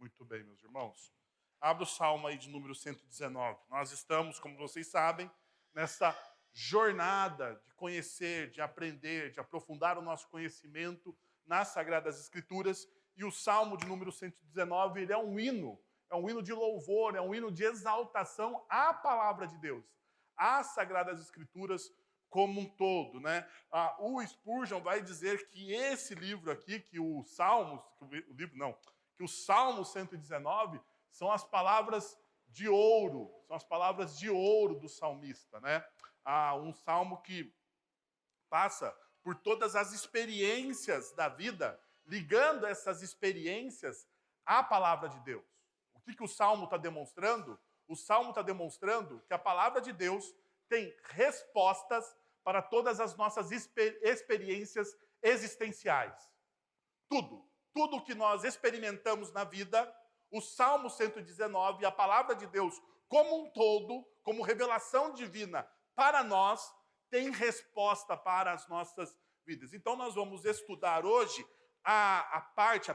Muito bem, meus irmãos. Abra o Salmo aí de número 119. Nós estamos, como vocês sabem, nessa jornada de conhecer, de aprender, de aprofundar o nosso conhecimento nas Sagradas Escrituras. E o Salmo de número 119, ele é um hino de louvor, é um hino de exaltação à palavra de Deus, às Sagradas Escrituras como um todo, né? O Spurgeon vai dizer que esse livro aqui, que o Salmo 119 são as palavras de ouro, do salmista, né? Um salmo que passa por todas as experiências da vida, ligando essas experiências à palavra de Deus. O que o salmo está demonstrando? O salmo está demonstrando que a palavra de Deus tem respostas para todas as nossas experiências existenciais. Tudo que nós experimentamos na vida, o Salmo 119, a palavra de Deus como um todo, como revelação divina para nós, tem resposta para as nossas vidas. Então nós vamos estudar hoje a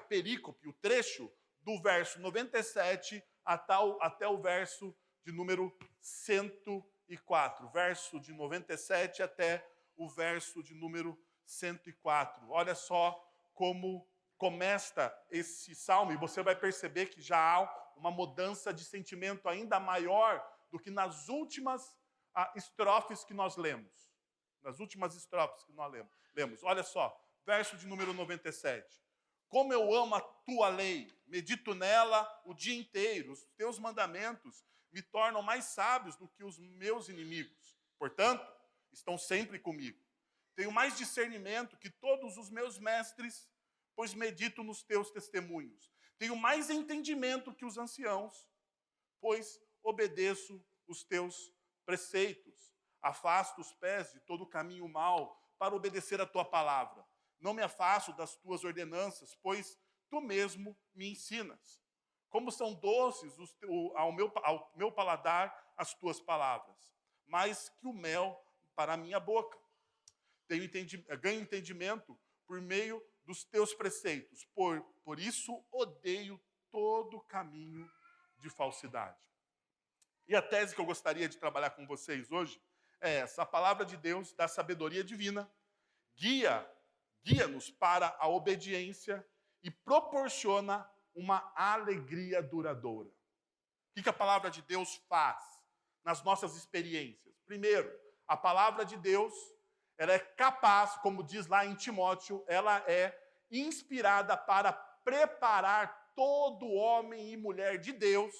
perícope, o trecho do verso 97 até o verso de número 104. Verso de 97 até o verso de número 104. Olha só como começa esse salmo, e você vai perceber que já há uma mudança de sentimento ainda maior do que nas últimas estrofes que nós lemos. Olha só, verso de número 97. Como eu amo a tua lei, medito nela o dia inteiro. Os teus mandamentos me tornam mais sábios do que os meus inimigos. Portanto, estão sempre comigo. Tenho mais discernimento que todos os meus mestres, pois medito nos teus testemunhos. Tenho mais entendimento que os anciãos, pois obedeço os teus preceitos. Afasto os pés de todo caminho mau para obedecer a tua palavra. Não me afasto das tuas ordenanças, pois tu mesmo me ensinas. Como são doces ao meu paladar as tuas palavras, mais que o mel para a minha boca. Ganho entendimento por meio dos teus preceitos. Por isso odeio todo caminho de falsidade. E a tese que eu gostaria de trabalhar com vocês hoje é essa: a palavra de Deus, da sabedoria divina, guia-nos para a obediência e proporciona uma alegria duradoura. O que a palavra de Deus faz nas nossas experiências? Primeiro, a palavra de Deus, ela é capaz, como diz lá em Timóteo, ela é inspirada para preparar todo homem e mulher de Deus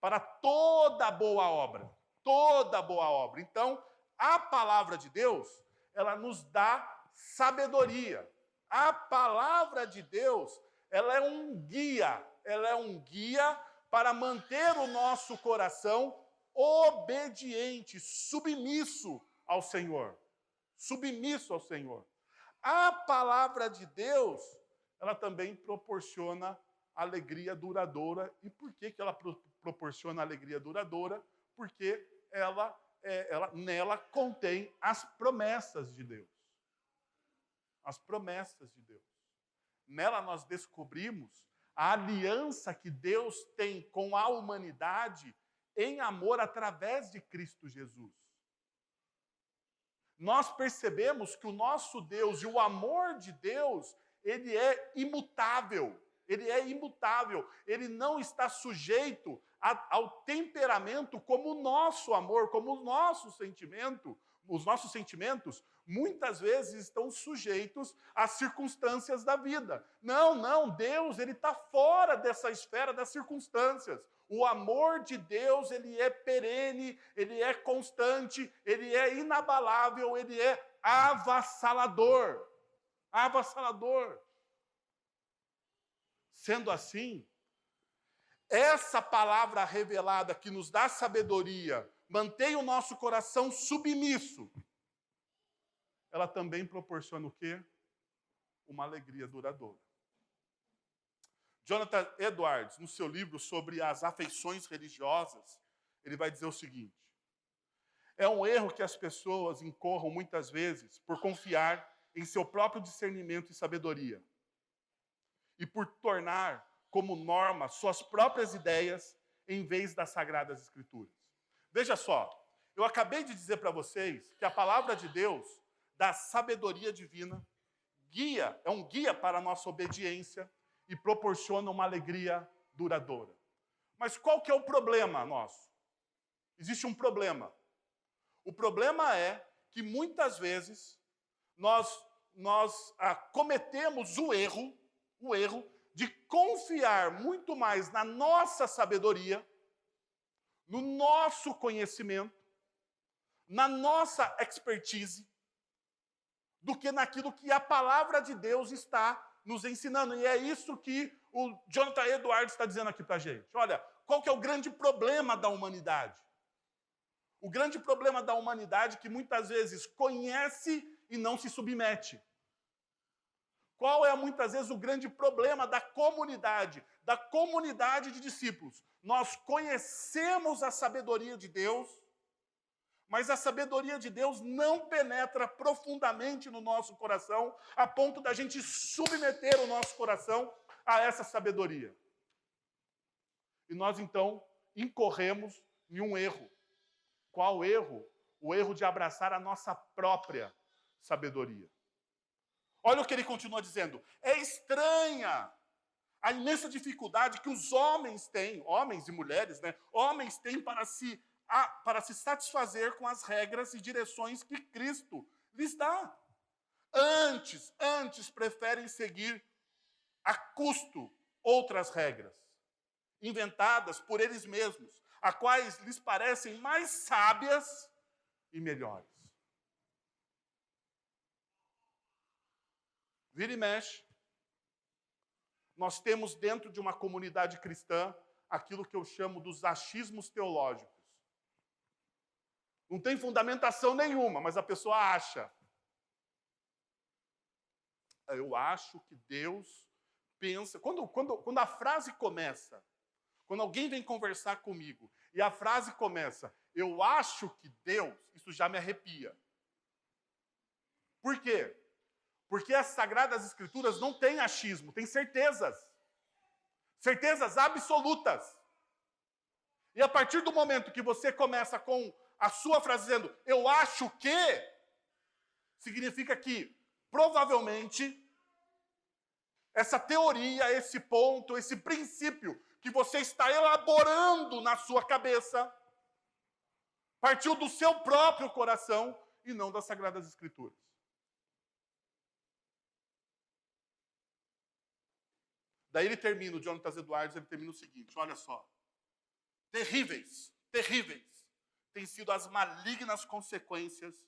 para toda boa obra. Toda boa obra. Então, a palavra de Deus, ela nos dá sabedoria. A palavra de Deus, ela é um guia para manter o nosso coração obediente, submisso ao Senhor. A palavra de Deus, ela também proporciona alegria duradoura. E por que ela proporciona alegria duradoura? Porque nela contém as promessas de Deus. As promessas de Deus. Nela nós descobrimos a aliança que Deus tem com a humanidade em amor através de Cristo Jesus. Nós percebemos que o nosso Deus e o amor de Deus, ele é imutável. Ele não está sujeito ao temperamento como o nosso amor, como o nosso sentimento. Os nossos sentimentos muitas vezes estão sujeitos às circunstâncias da vida. Não, Deus, ele está fora dessa esfera das circunstâncias. O amor de Deus, ele é perene, ele é constante, ele é inabalável, ele é avassalador. Sendo assim, essa palavra revelada que nos dá sabedoria, mantém o nosso coração submisso, ela também proporciona o quê? Uma alegria duradoura. Jonathan Edwards, no seu livro sobre as afeições religiosas, ele vai dizer o seguinte: é um erro que as pessoas incorram muitas vezes por confiar em seu próprio discernimento e sabedoria, e por tornar como norma suas próprias ideias em vez das Sagradas Escrituras. Veja só, eu acabei de dizer para vocês que a palavra de Deus dá sabedoria divina, é um guia para a nossa obediência e proporciona uma alegria duradoura. Mas qual que é o problema nosso? Existe um problema. O problema é que muitas vezes nós cometemos o erro de confiar muito mais na nossa sabedoria, no nosso conhecimento, na nossa expertise, do que naquilo que a palavra de Deus está nos ensinando. E é isso que o Jonathan Edwards está dizendo aqui para a gente. Olha, qual que é o grande problema da humanidade? O grande problema da humanidade é que muitas vezes conhece e não se submete. Qual é muitas vezes o grande problema da comunidade de discípulos? Nós conhecemos a sabedoria de Deus, mas a sabedoria de Deus não penetra profundamente no nosso coração, a ponto da gente submeter o nosso coração a essa sabedoria. E nós, então, incorremos em um erro. Qual erro? O erro de abraçar a nossa própria sabedoria. Olha o que ele continua dizendo. É estranha a imensa dificuldade que os homens têm, homens e mulheres, né? Homens têm para se satisfazer com as regras e direções que Cristo lhes dá. Antes preferem seguir a custo outras regras, inventadas por eles mesmos, a quais lhes parecem mais sábias e melhores. Vira e mexe, nós temos dentro de uma comunidade cristã aquilo que eu chamo dos achismos teológicos. Não tem fundamentação nenhuma, mas a pessoa acha. Eu acho que Deus pensa... Quando a frase começa, quando alguém vem conversar comigo e a frase começa, eu acho que Deus, isso já me arrepia. Por quê? Porque as Sagradas Escrituras não têm achismo, têm certezas. Certezas absolutas. E a partir do momento que você começa com a sua frase dizendo, eu acho que, significa que, provavelmente, essa teoria, esse ponto, esse princípio que você está elaborando na sua cabeça, partiu do seu próprio coração e não das Sagradas Escrituras. Daí ele termina, o Jonathan Edwards, ele termina o seguinte, olha só. Terríveis têm sido as malignas consequências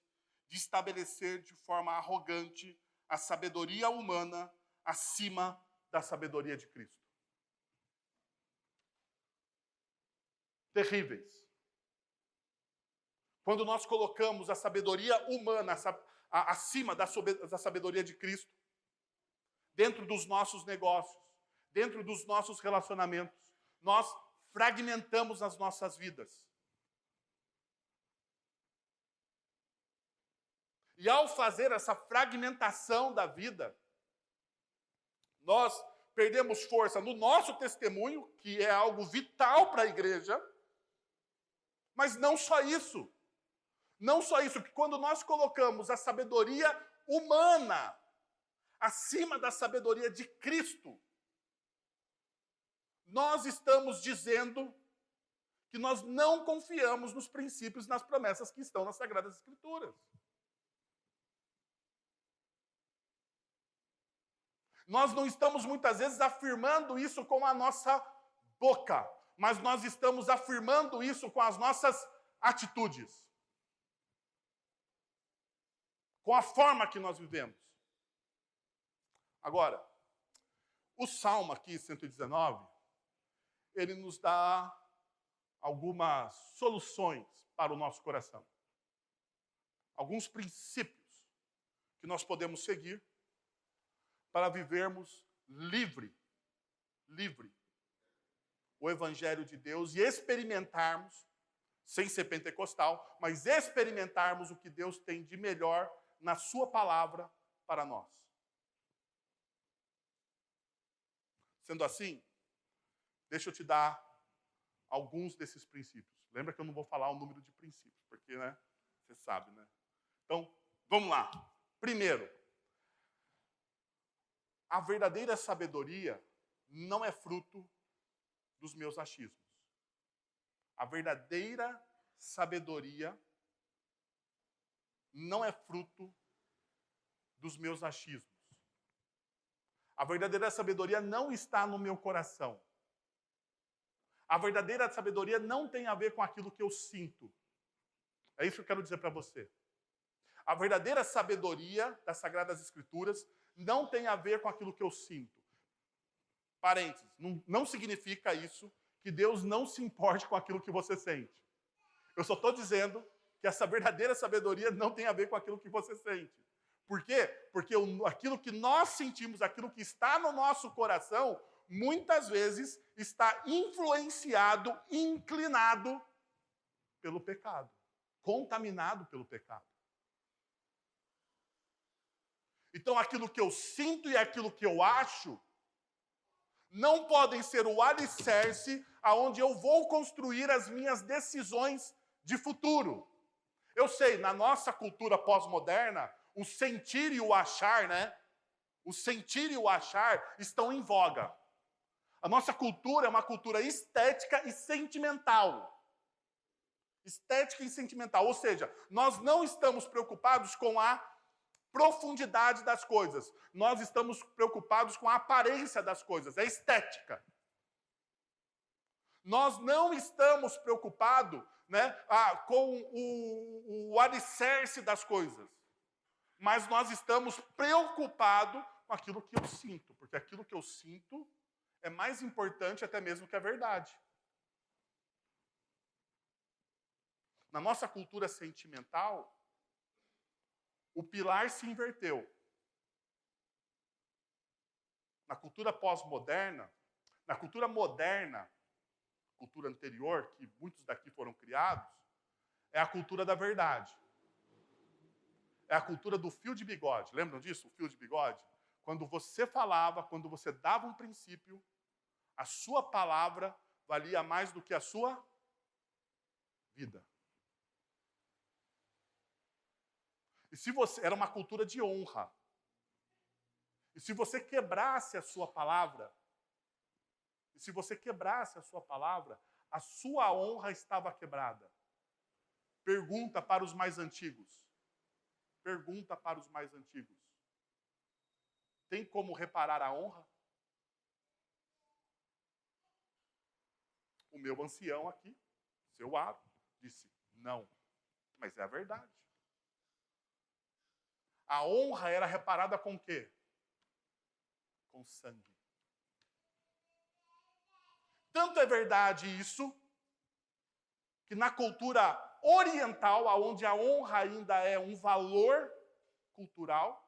de estabelecer de forma arrogante a sabedoria humana acima da sabedoria de Cristo. Terríveis. Quando nós colocamos a sabedoria humana acima da sabedoria de Cristo, dentro dos nossos negócios, dentro dos nossos relacionamentos, nós fragmentamos as nossas vidas. E ao fazer essa fragmentação da vida, nós perdemos força no nosso testemunho, que é algo vital para a igreja, mas não só isso. Não só isso, que quando nós colocamos a sabedoria humana acima da sabedoria de Cristo, nós estamos dizendo que nós não confiamos nos princípios e nas promessas que estão nas Sagradas Escrituras. Nós não estamos muitas vezes afirmando isso com a nossa boca, mas nós estamos afirmando isso com as nossas atitudes. Com a forma que nós vivemos. Agora, o Salmo aqui, 119, ele nos dá algumas soluções para o nosso coração. Alguns princípios que nós podemos seguir para vivermos livre o Evangelho de Deus e experimentarmos, sem ser pentecostal, mas experimentarmos o que Deus tem de melhor na sua palavra para nós. Sendo assim, Deixa eu te dar alguns desses princípios. Lembra que eu não vou falar o número de princípios, porque, né, você sabe, né? Então, vamos lá. Primeiro, a verdadeira sabedoria não é fruto dos meus achismos. A verdadeira sabedoria não é fruto dos meus achismos. A verdadeira sabedoria não está no meu coração. A verdadeira sabedoria não tem a ver com aquilo que eu sinto. É isso que eu quero dizer para você. A verdadeira sabedoria das Sagradas Escrituras não tem a ver com aquilo que eu sinto. Parênteses, não significa isso que Deus não se importe com aquilo que você sente. Eu só estou dizendo que essa verdadeira sabedoria não tem a ver com aquilo que você sente. Por quê? Porque aquilo que nós sentimos, aquilo que está no nosso coração, muitas vezes está influenciado, inclinado pelo pecado, contaminado pelo pecado. Então, aquilo que eu sinto e aquilo que eu acho não podem ser o alicerce aonde eu vou construir as minhas decisões de futuro. Eu sei, na nossa cultura pós-moderna, o sentir e o achar, né? O sentir e o achar estão em voga. A nossa cultura é uma cultura estética e sentimental. Estética e sentimental, ou seja, nós não estamos preocupados com a profundidade das coisas. Nós estamos preocupados com a aparência das coisas, a estética. Nós não estamos preocupados, né, com o alicerce das coisas. Mas nós estamos preocupados com aquilo que eu sinto, porque aquilo que eu sinto é mais importante até mesmo que a verdade. Na nossa cultura sentimental, o pilar se inverteu. Na cultura pós-moderna, na cultura moderna, cultura anterior, que muitos daqui foram criados, é a cultura da verdade. É a cultura do fio de bigode. Lembram disso, o fio de bigode? Quando você falava, quando você dava um princípio, a sua palavra valia mais do que a sua vida. E se você era uma cultura de honra. E se você quebrasse a sua palavra, a sua honra estava quebrada. Pergunta para os mais antigos. Pergunta para os mais antigos. Tem como reparar a honra? O meu ancião aqui, seu Aro, disse, não. Mas é a verdade. A honra era reparada com o quê? Com sangue. Tanto é verdade isso, que na cultura oriental, onde a honra ainda é um valor cultural,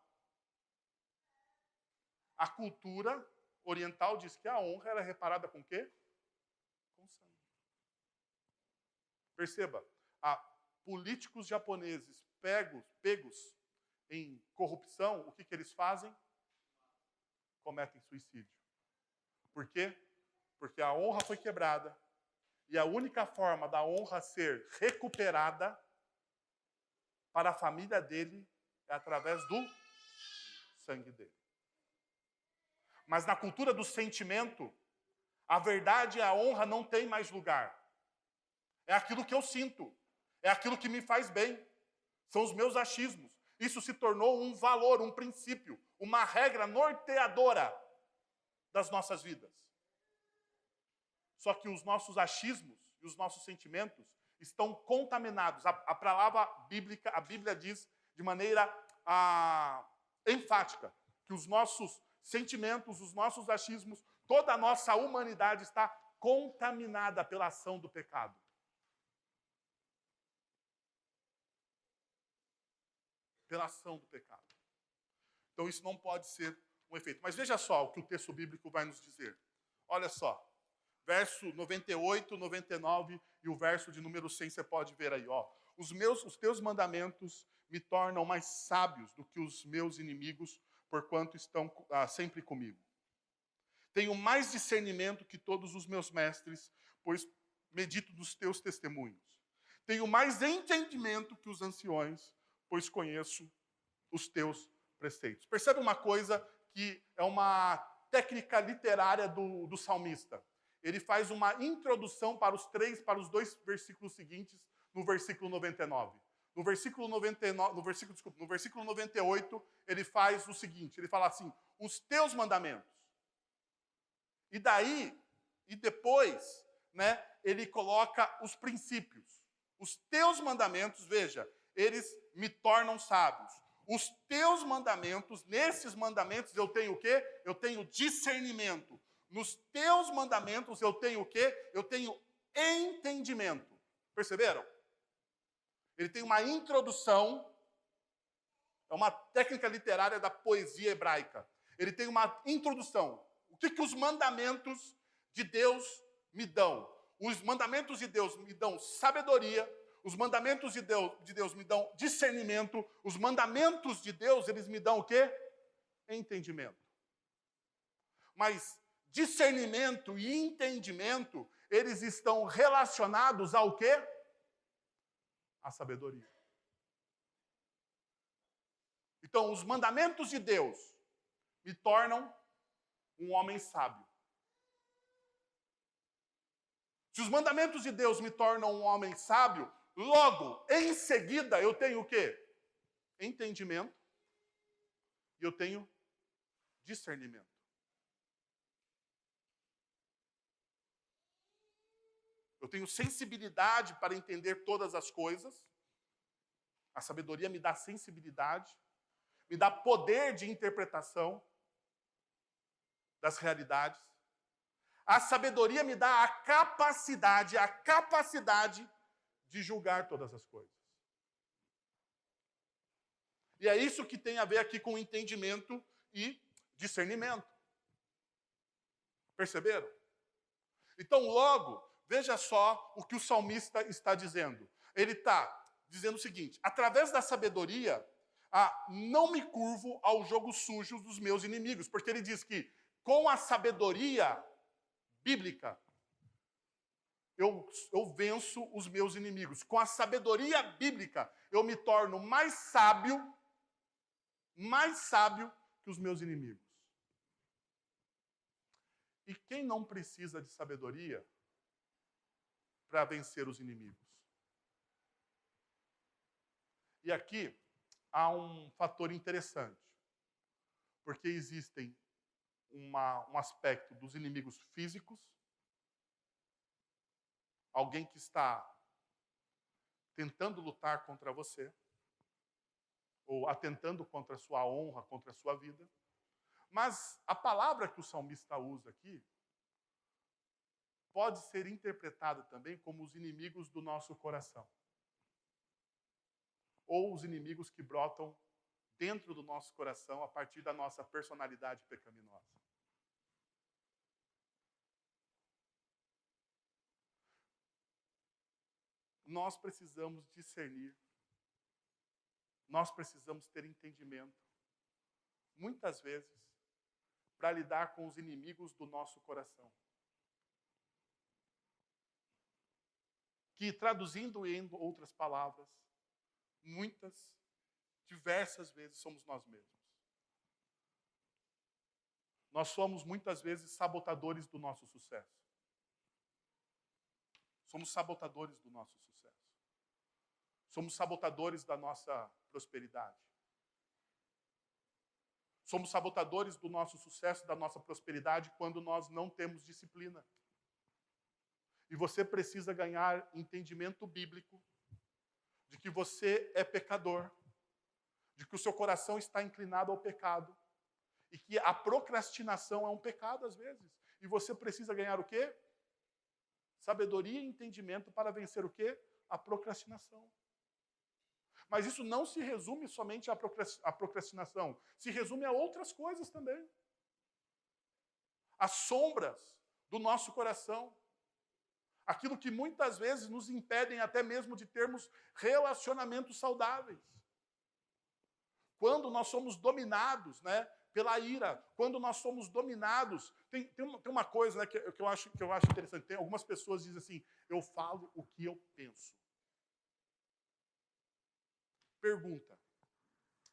a cultura oriental diz que a honra era reparada com o quê? Com sangue. Perceba, políticos japoneses pegos em corrupção, o que eles fazem? Cometem suicídio. Por quê? Porque a honra foi quebrada. E a única forma da honra ser recuperada para a família dele é através do sangue dele. Mas na cultura do sentimento, a verdade e a honra não tem mais lugar. É aquilo que eu sinto. É aquilo que me faz bem. São os meus achismos. Isso se tornou um valor, um princípio, uma regra norteadora das nossas vidas. Só que os nossos achismos e os nossos sentimentos estão contaminados. A palavra bíblica, a Bíblia diz de maneira enfática que os nossos sentimentos, os nossos achismos, toda a nossa humanidade está contaminada pela ação do pecado. Pela ação do pecado. Então isso não pode ser um efeito. Mas veja só o que o texto bíblico vai nos dizer. Olha só. Verso 98, 99 e o verso de número 100, você pode ver aí. Ó. Os teus mandamentos me tornam mais sábios do que os meus inimigos, porquanto estão sempre comigo. Tenho mais discernimento que todos os meus mestres, pois medito nos teus testemunhos. Tenho mais entendimento que os anciões, pois conheço os teus preceitos. Percebe uma coisa que é uma técnica literária do salmista. Ele faz uma introdução para os dois versículos seguintes, no versículo 99. No versículo 98, ele faz o seguinte, ele fala assim, os teus mandamentos. E daí, e depois, né, ele coloca os princípios. Os teus mandamentos, veja, eles me tornam sábios. Os teus mandamentos, nesses mandamentos eu tenho o quê? Eu tenho discernimento. Nos teus mandamentos eu tenho o quê? Eu tenho entendimento. Perceberam? Ele tem uma introdução, é uma técnica literária da poesia hebraica. Ele tem uma introdução. O que os mandamentos de Deus me dão? Os mandamentos de Deus me dão sabedoria, os mandamentos de Deus me dão discernimento, os mandamentos de Deus, eles me dão o quê? Entendimento. Mas discernimento e entendimento, eles estão relacionados ao quê? À sabedoria. Então, os mandamentos de Deus me tornam um homem sábio. Se os mandamentos de Deus me tornam um homem sábio, logo, em seguida, eu tenho o quê? Entendimento e eu tenho discernimento. Eu tenho sensibilidade para entender todas as coisas. A sabedoria me dá sensibilidade, me dá poder de interpretação das realidades. A sabedoria me dá a capacidade de julgar todas as coisas. E é isso que tem a ver aqui com entendimento e discernimento. Perceberam? Então, logo, veja só o que o salmista está dizendo. Ele está dizendo o seguinte, através da sabedoria, não me curvo ao jogo sujo dos meus inimigos, porque ele diz que com a sabedoria bíblica, eu venço os meus inimigos. Com a sabedoria bíblica, eu me torno mais sábio que os meus inimigos. E quem não precisa de sabedoria para vencer os inimigos? E aqui há um fator interessante, porque existem um aspecto dos inimigos físicos, alguém que está tentando lutar contra você, ou atentando contra a sua honra, contra a sua vida. Mas a palavra que o salmista usa aqui pode ser interpretada também como os inimigos do nosso coração. Ou os inimigos que brotam dentro do nosso coração a partir da nossa personalidade pecaminosa. Nós precisamos discernir, nós precisamos ter entendimento, muitas vezes, para lidar com os inimigos do nosso coração. Que, traduzindo em outras palavras, diversas vezes somos nós mesmos. Nós somos muitas vezes sabotadores do nosso sucesso. Somos sabotadores do nosso sucesso. Somos sabotadores da nossa prosperidade. Somos sabotadores do nosso sucesso, da nossa prosperidade, quando nós não temos disciplina. E você precisa ganhar entendimento bíblico de que você é pecador, de que o seu coração está inclinado ao pecado, e que a procrastinação é um pecado às vezes. E você precisa ganhar o quê? Sabedoria e entendimento para vencer o quê? A procrastinação. Mas isso não se resume somente à procrastinação. Se resume a outras coisas também. As sombras do nosso coração. Aquilo que muitas vezes nos impedem até mesmo de termos relacionamentos saudáveis. Quando nós somos dominados, pela ira, quando nós somos dominados, Tem uma coisa, né, que eu acho interessante. Tem algumas pessoas dizem assim, eu falo o que eu penso. Pergunta.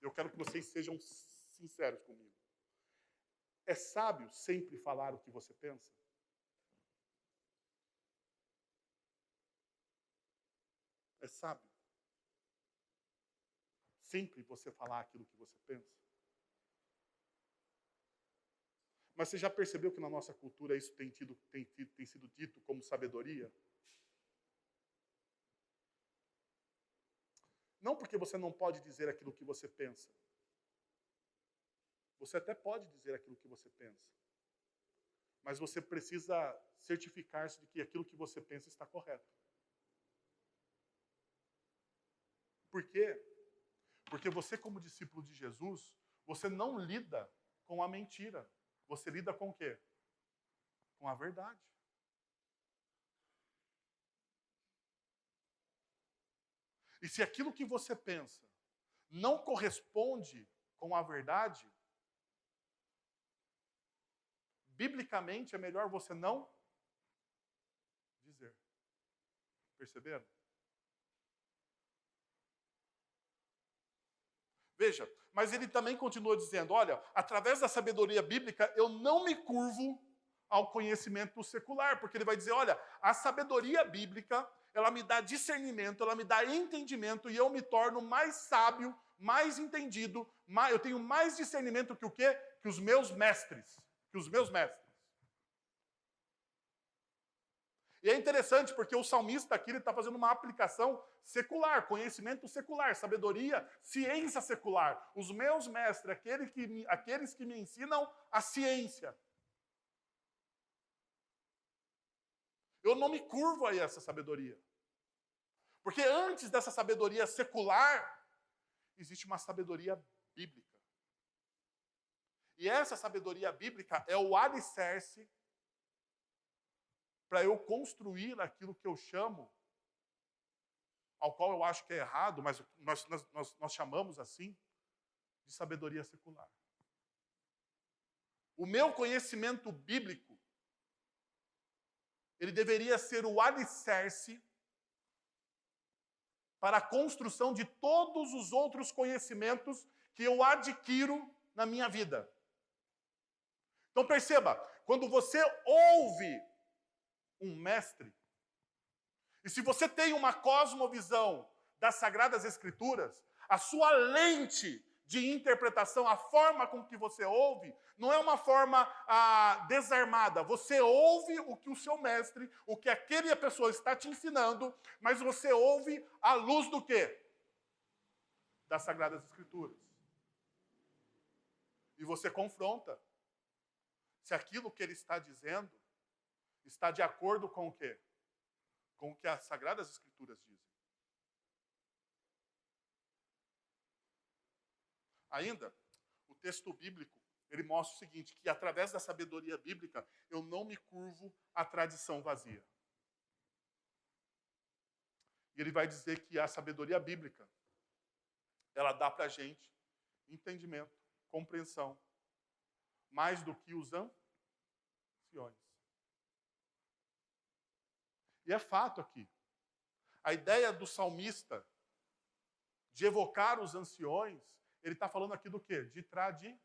Eu quero que vocês sejam sinceros comigo. É sábio sempre falar o que você pensa? É sábio sempre você falar aquilo que você pensa? Mas você já percebeu que na nossa cultura isso tem sido dito como sabedoria? Não porque você não pode dizer aquilo que você pensa. Você até pode dizer aquilo que você pensa. Mas você precisa certificar-se de que aquilo que você pensa está correto. Por quê? Porque você, como discípulo de Jesus, você não lida com a mentira. Você lida com o quê? Com a verdade. E se aquilo que você pensa não corresponde com a verdade, biblicamente é melhor você não dizer. Perceberam? Veja, mas ele também continua dizendo, olha, através da sabedoria bíblica eu não me curvo ao conhecimento secular, porque ele vai dizer, olha, a sabedoria bíblica, ela me dá discernimento, ela me dá entendimento e eu me torno mais sábio, mais entendido, eu tenho mais discernimento que o quê? Que os meus mestres. E é interessante porque o salmista aqui está fazendo uma aplicação secular, conhecimento secular, sabedoria, ciência secular. Os meus mestres, aqueles que me ensinam a ciência. Eu não me curvo a essa sabedoria. Porque antes dessa sabedoria secular, existe uma sabedoria bíblica. E essa sabedoria bíblica é o alicerce para eu construir aquilo que eu chamo, ao qual eu acho que é errado, mas nós chamamos assim, de sabedoria secular. O meu conhecimento bíblico, ele deveria ser o alicerce para a construção de todos os outros conhecimentos que eu adquiro na minha vida. Então perceba, quando você ouve um mestre, e se você tem uma cosmovisão das Sagradas Escrituras, a sua lente de interpretação, a forma com que você ouve, não é uma forma desarmada. Você ouve o que o seu mestre, o que aquela pessoa está te ensinando, mas você ouve à luz do quê? Das Sagradas Escrituras. E você confronta se aquilo que ele está dizendo está de acordo com o quê? Com o que as Sagradas Escrituras dizem. Ainda, o texto bíblico, ele mostra o seguinte, que através da sabedoria bíblica, eu não me curvo à tradição vazia. E ele vai dizer que a sabedoria bíblica, ela dá para a gente entendimento, compreensão, mais do que os anciões. E é fato aqui. A ideia do salmista de evocar os anciões, ele está falando aqui do quê? De tradição.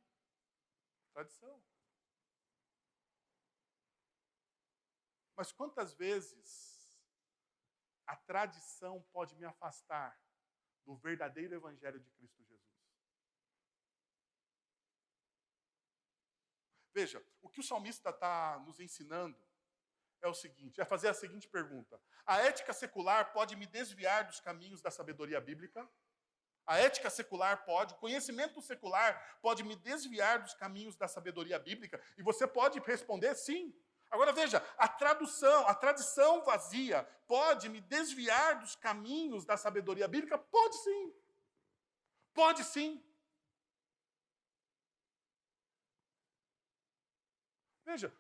Mas quantas vezes a tradição pode me afastar do verdadeiro evangelho de Cristo Jesus? Veja, o que o salmista está nos ensinando é o seguinte, é fazer a seguinte pergunta. A ética secular pode me desviar dos caminhos da sabedoria bíblica? A ética secular pode, o conhecimento secular pode me desviar dos caminhos da sabedoria bíblica? E você pode responder sim. Agora veja, a tradição vazia pode me desviar dos caminhos da sabedoria bíblica? Pode sim. Pode sim. Veja,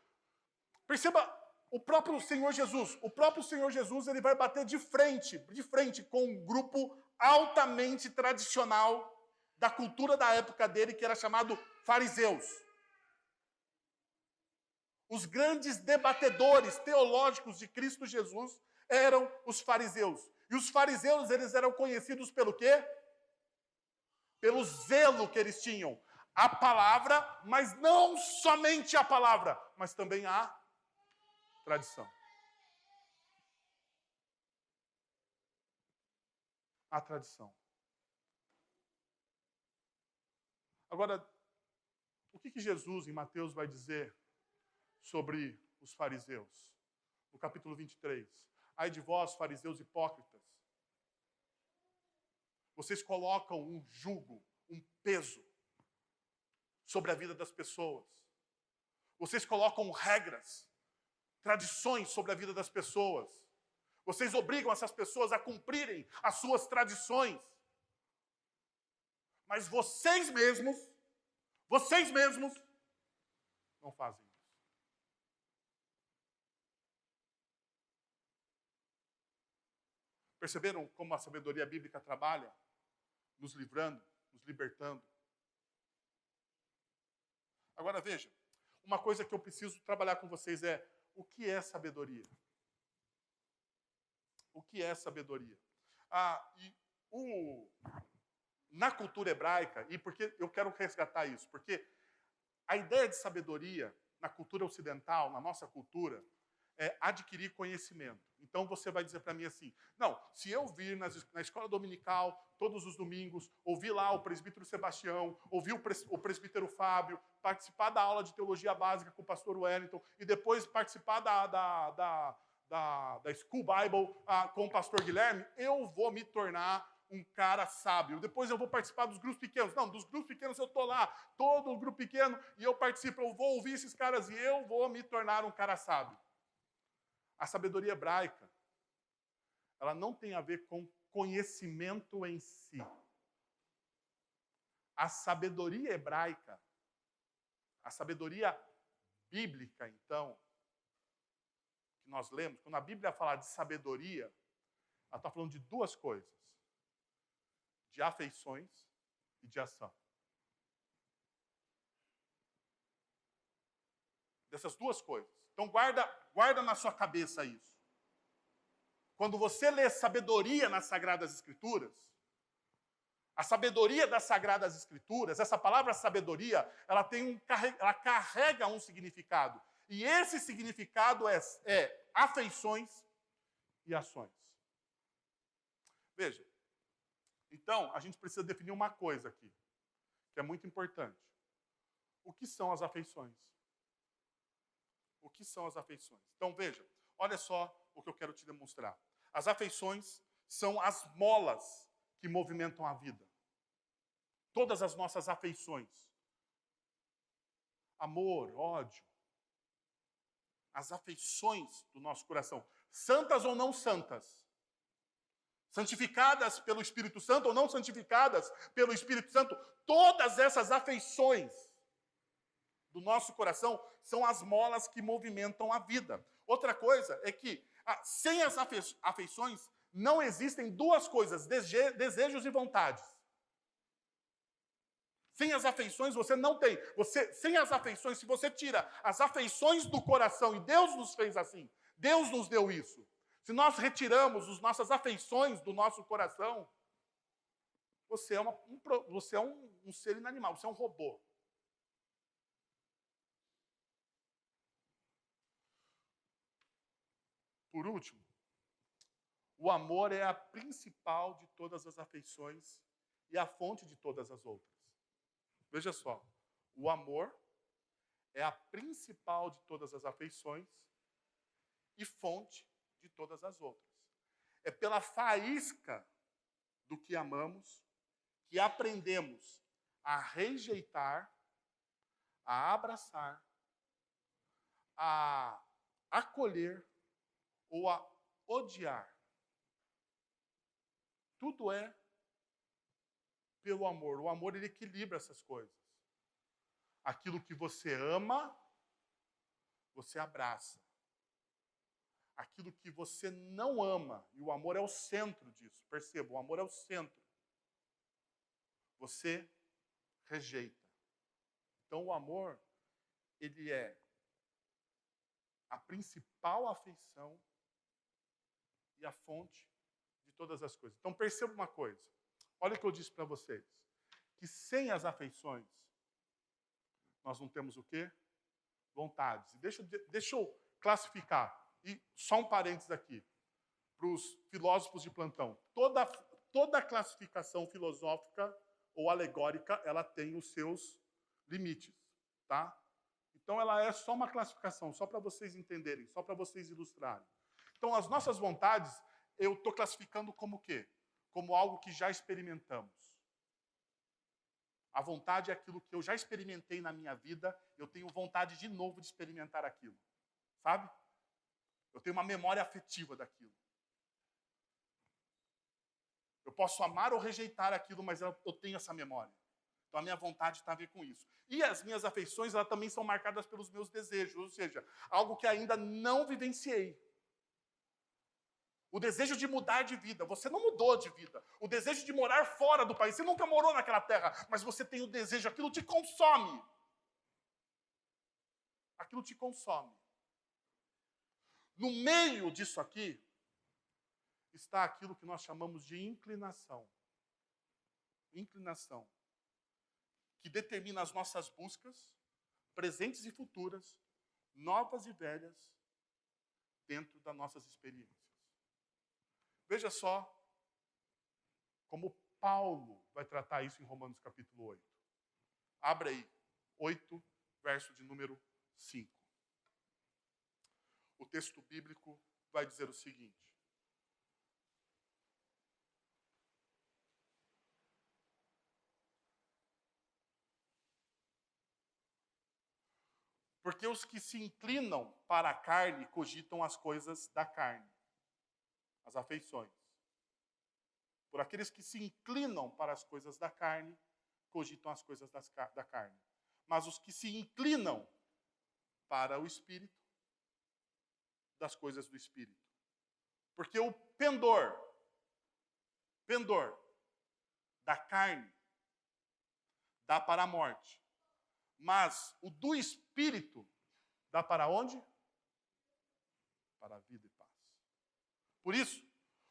perceba o próprio Senhor Jesus, ele vai bater de frente com um grupo altamente tradicional da cultura da época dele, que era chamado fariseus. Os grandes debatedores teológicos de Cristo Jesus eram os fariseus. E os fariseus, eles eram conhecidos pelo quê? Pelo zelo que eles tinham. A palavra, mas não somente a palavra, mas também a tradição. A tradição. Agora, o que Jesus, em Mateus, vai dizer sobre os fariseus? No capítulo 23. Ai de vós, fariseus hipócritas. Vocês colocam um jugo, um peso sobre a vida das pessoas. Vocês colocam regras, tradições sobre a vida das pessoas. Vocês obrigam essas pessoas a cumprirem as suas tradições. Mas vocês mesmos não fazem isso. Perceberam como a sabedoria bíblica trabalha? Nos livrando, nos libertando. Agora veja, uma coisa que eu preciso trabalhar com vocês é: o que é sabedoria? O que é sabedoria? Na cultura hebraica, e porque eu quero resgatar isso, porque a ideia de sabedoria na cultura ocidental, na nossa cultura, é adquirir conhecimento. Então você vai dizer para mim assim: não, se eu vir na escola dominical todos os domingos, ouvir lá o presbítero Sebastião, ouvir o presbítero Fábio, participar da aula de teologia básica com o pastor Wellington e depois participar da School Bible com o pastor Guilherme, eu vou me tornar um cara sábio. Depois eu vou participar dos grupos pequenos. Não, dos grupos pequenos eu estou lá, todo o grupo pequeno, e eu participo, eu vou ouvir esses caras e eu vou me tornar um cara sábio. A sabedoria hebraica, ela não tem a ver com conhecimento em si. A sabedoria hebraica, a sabedoria bíblica, então, que nós lemos, quando a Bíblia fala de sabedoria, ela está falando de duas coisas: de afeições e de ação. Dessas duas coisas. Então guarda na sua cabeça isso. Quando você lê sabedoria nas Sagradas Escrituras, a sabedoria das Sagradas Escrituras, essa palavra sabedoria, ela carrega um significado. E esse significado é afeições e ações. Veja, então a gente precisa definir uma coisa aqui, que é muito importante. O que são as afeições? O que são as afeições? Então veja, olha só o que eu quero te demonstrar. As afeições são as molas que movimentam a vida. Todas as nossas afeições. Amor, ódio. As afeições do nosso coração. Santas ou não santas. Santificadas pelo Espírito Santo ou não santificadas pelo Espírito Santo. Todas essas afeições do nosso coração são as molas que movimentam a vida. Outra coisa é que, sem as afeições, não existem duas coisas: desejos e vontades. Sem as afeições, você não tem. Sem as afeições, se você tira as afeições do coração, e Deus nos fez assim, Deus nos deu isso. Se nós retiramos as nossas afeições do nosso coração, você é um ser inanimado, você é um robô. Por último, o amor é a principal de todas as afeições e a fonte de todas as outras. Veja só, o amor é a principal de todas as afeições e fonte de todas as outras. É pela faísca do que amamos que aprendemos a rejeitar, a abraçar, a acolher ou a odiar. Tudo é pelo amor. O amor, ele equilibra essas coisas. Aquilo que você ama, você abraça. Aquilo que você não ama, e o amor é o centro disso. Perceba, o amor é o centro. Você rejeita. Então o amor, ele é a principal afeição e a fonte de todas as coisas. Então perceba uma coisa. Olha o que eu disse para vocês. Que sem as afeições, nós não temos o quê? Vontades. E deixa eu classificar. E só um parênteses aqui. Para os filósofos de plantão. Toda classificação filosófica ou alegórica, ela tem os seus limites. Tá? Então, ela é só uma classificação, só para vocês entenderem, só para vocês ilustrarem. Então, as nossas vontades, eu estou classificando como o quê? Como algo que já experimentamos. A vontade é aquilo que eu já experimentei na minha vida, eu tenho vontade de novo de experimentar aquilo. Sabe? Eu tenho uma memória afetiva daquilo. Eu posso amar ou rejeitar aquilo, mas eu tenho essa memória. Então, a minha vontade está a ver com isso. E as minhas afeições, elas também são marcadas pelos meus desejos, ou seja, algo que ainda não vivenciei. O desejo de mudar de vida. Você não mudou de vida. O desejo de morar fora do país. Você nunca morou naquela terra, mas você tem o desejo, aquilo te consome. Aquilo te consome. No meio disso aqui, está aquilo que nós chamamos de inclinação. Inclinação. Que determina as nossas buscas, presentes e futuras, novas e velhas, dentro das nossas experiências. Veja só como Paulo vai tratar isso em Romanos capítulo 8. Abra aí, 8, verso de número 5. O texto bíblico vai dizer o seguinte. Porque os que se inclinam para a carne cogitam as coisas da carne, as afeições. Por aqueles que se inclinam para as coisas da carne, cogitam as coisas da carne. Mas os que se inclinam para o Espírito, das coisas do Espírito. Porque o pendor da carne dá para a morte. Mas o do Espírito dá para onde? Para a vida e paz. Por isso,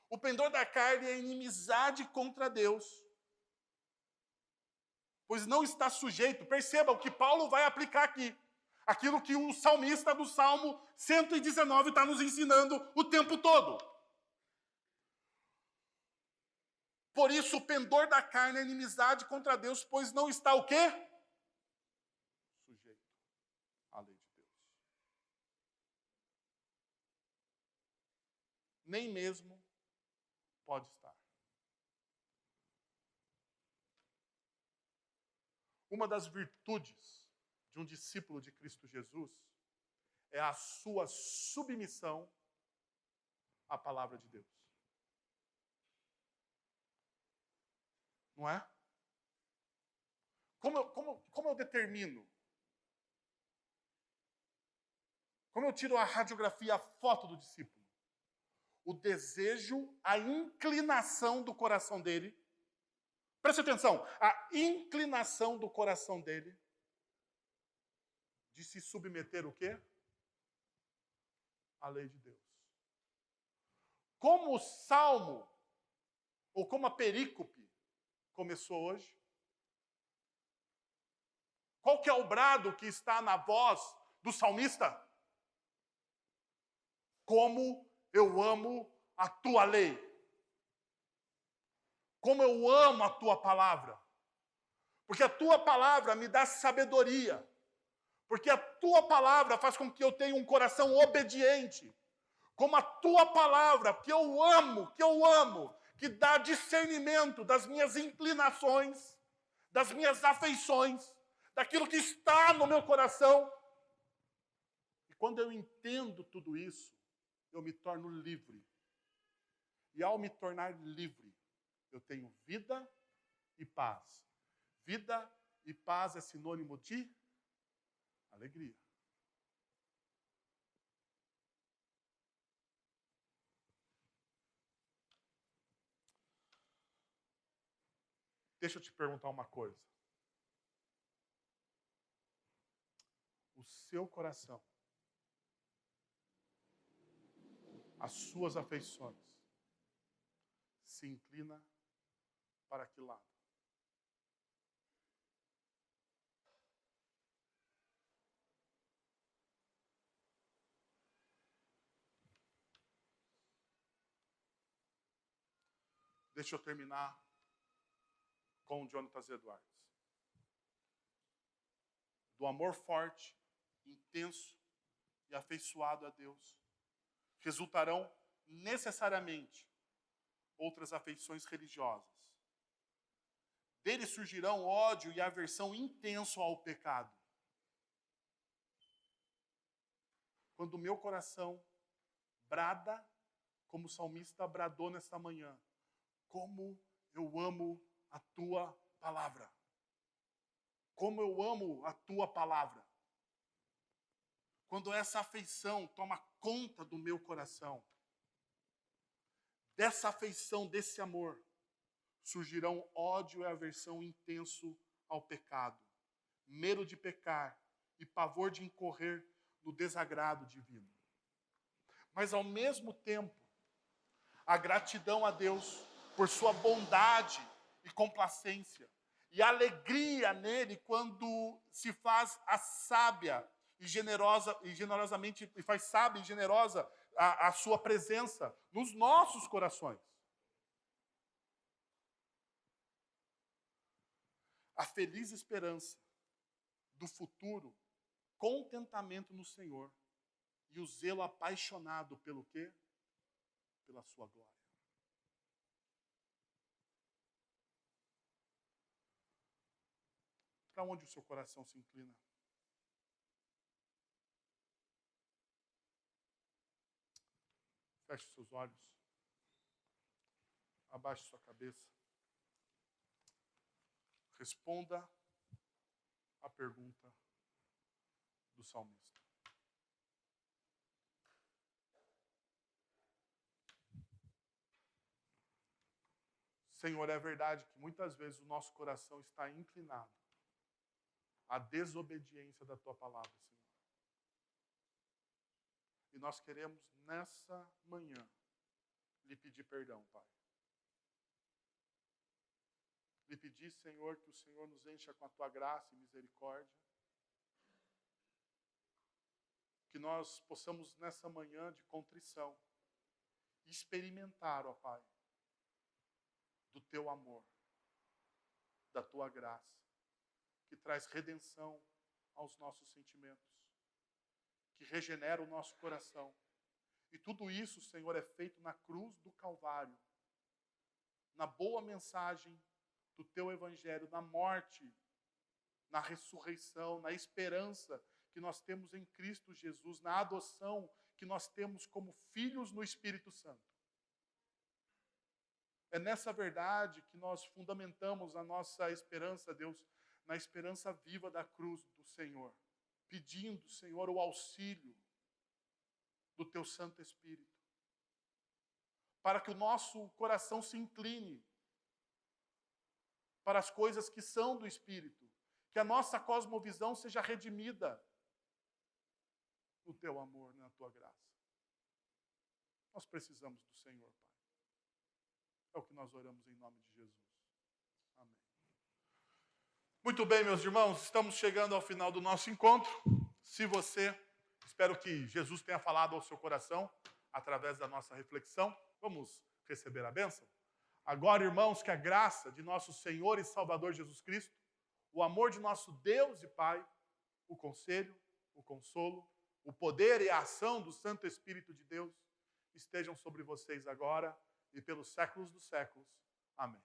o pendor da carne é inimizade contra Deus. Pois não está sujeito. Perceba o que Paulo vai aplicar aqui. Aquilo que o salmista do Salmo 119 está nos ensinando o tempo todo. Por isso, o pendor da carne é inimizade contra Deus, pois não está o quê? Sujeito à lei de Deus. Nem mesmo pode estar. Uma das virtudes de um discípulo de Cristo Jesus é a sua submissão à palavra de Deus. Não é? Como eu determino? Como eu tiro a radiografia, a foto do discípulo? O desejo, a inclinação do coração dele. Preste atenção, a inclinação do coração dele de se submeter o quê? À lei de Deus. Como o salmo, ou como a perícope começou hoje? Qual que é o brado que está na voz do salmista? Como eu amo a tua lei. Como eu amo a tua palavra. Porque a tua palavra me dá sabedoria. Porque a tua palavra faz com que eu tenha um coração obediente. Como a tua palavra, que eu amo, que dá discernimento das minhas inclinações, das minhas afeições, daquilo que está no meu coração. E quando eu entendo tudo isso, eu me torno livre. E ao me tornar livre, eu tenho vida e paz. Vida e paz é sinônimo de alegria. Deixa eu te perguntar uma coisa. O seu coração as suas afeições, se inclina para que lado? Deixa eu terminar com o Jonathan Edwards. Do amor forte, intenso e afeiçoado a Deus, resultarão necessariamente outras afeições religiosas. Dele surgirão ódio e aversão intenso ao pecado. Quando o meu coração brada, como o salmista bradou nesta manhã, como eu amo a tua palavra. Como eu amo a tua palavra. Quando essa afeição toma conta do meu coração, dessa afeição, desse amor, surgirão ódio e aversão intenso ao pecado, medo de pecar e pavor de incorrer no desagrado divino. Mas, ao mesmo tempo, a gratidão a Deus por sua bondade e complacência, e a alegria nele quando se faz a sábia e generosa, e generosamente e faz sábia e generosa a sua presença nos nossos corações. A feliz esperança do futuro, contentamento no Senhor e o zelo apaixonado pelo quê? Pela sua glória. Para onde o seu coração se inclina? Feche seus olhos. Abaixe sua cabeça. Responda a pergunta do salmista. Senhor, é verdade que muitas vezes o nosso coração está inclinado à desobediência da tua palavra, Senhor. E nós queremos, nessa manhã, lhe pedir perdão, Pai. Lhe pedir, Senhor, que o Senhor nos encha com a tua graça e misericórdia. Que nós possamos, nessa manhã de contrição, experimentar, ó Pai, do teu amor, da tua graça, que traz redenção aos nossos sentimentos, que regenera o nosso coração. E tudo isso, Senhor, é feito na cruz do Calvário, na boa mensagem do teu evangelho, na morte, na ressurreição, na esperança que nós temos em Cristo Jesus, na adoção que nós temos como filhos no Espírito Santo. É nessa verdade que nós fundamentamos a nossa esperança, Deus, na esperança viva da cruz do Senhor, pedindo, Senhor, o auxílio do teu Santo Espírito, para que o nosso coração se incline para as coisas que são do Espírito, que a nossa cosmovisão seja redimida no teu amor, na tua graça. Nós precisamos do Senhor, Pai. É o que nós oramos em nome de Jesus. Amém. Muito bem, meus irmãos, estamos chegando ao final do nosso encontro. Se você, espero que Jesus tenha falado ao seu coração através da nossa reflexão. Vamos receber a bênção? Agora, irmãos, que a graça de nosso Senhor e Salvador Jesus Cristo, o amor de nosso Deus e Pai, o conselho, o consolo, o poder e a ação do Santo Espírito de Deus estejam sobre vocês agora e pelos séculos dos séculos. Amém.